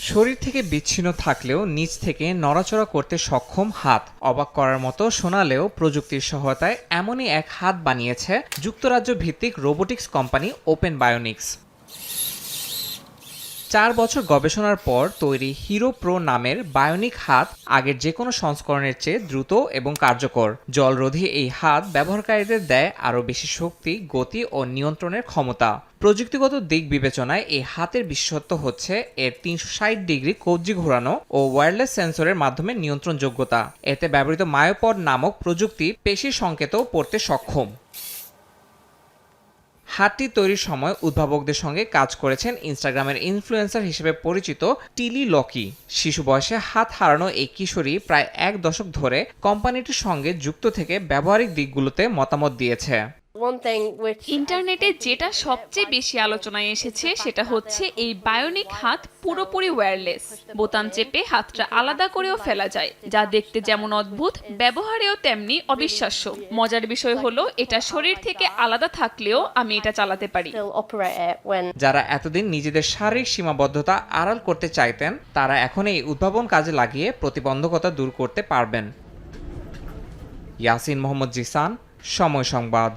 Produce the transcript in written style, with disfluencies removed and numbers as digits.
শরীর থেকে বিচ্ছিন্ন থাকলেও নিচ থেকে নড়াচড়া করতে সক্ষম হাত। অবাক করার মতো শোনালেও প্রযুক্তির সহায়তায় এমনই এক হাত বানিয়েছে যুক্তরাজ্য ভিত্তিক রোবোটিক্স কোম্পানি ওপেন বায়োনিক্স। 4 বছর গবেষণার পর তৈরি হিরো প্রো নামের বায়োনিক হাত আগের যে কোনো সংস্করণের চেয়ে দ্রুত এবং কার্যকর। জলরোধী এই হাত ব্যবহারকারীদের দেয় আরও বেশি শক্তি, গতি ও নিয়ন্ত্রণের ক্ষমতা। প্রযুক্তিগত দিক বিবেচনায় এই হাতের বিশেষত্ব হচ্ছে এর 360 ডিগ্রি কবজি ঘোরানো ও ওয়্যারলেস সেন্সরের মাধ্যমে নিয়ন্ত্রণযোগ্যতা। এতে ব্যবহৃত মায়োপড নামক প্রযুক্তি পেশির সংকেতও পড়তে সক্ষম। হাতটি তৈরির সময় উদ্ভাবকদের সঙ্গে কাজ করেছেন ইনস্টাগ্রামের ইনফ্লুয়েন্সার হিসেবে পরিচিত টিলি লকি। শিশু বয়সে হাত হারানো এই কিশোরী প্রায় 1 দশক ধরে কোম্পানিটির সঙ্গে যুক্ত থেকে ব্যবহারিক দিকগুলোতে মতামত দিয়েছে। ইন্টারনেটে যেটা সবচেয়ে বেশি আলোচনায় এসেছে সেটা হচ্ছে এই বায়োনিক হাত পুরোপুরি ওয়্যারলেস। বোতাম চেপে হাতটা আলাদা করেও ফেলা যায়, যা দেখতে যেমন অদ্ভুত, ব্যবহারেও তেমনি অবিশ্বাস্য। মজার বিষয় হলো এটা শরীর থেকে আলাদা থাকলেও আমি এটা চালাতে পারি। যারা এতদিন নিজেদের শারীরিক সীমাবদ্ধতা আড়াল করতে চাইতেন, তারা এখন এই উদ্ভাবন কাজে লাগিয়ে প্রতিবন্ধকতা দূর করতে পারবেন। ইয়াসিন মোহাম্মদ জিসান, সময় সংবাদ।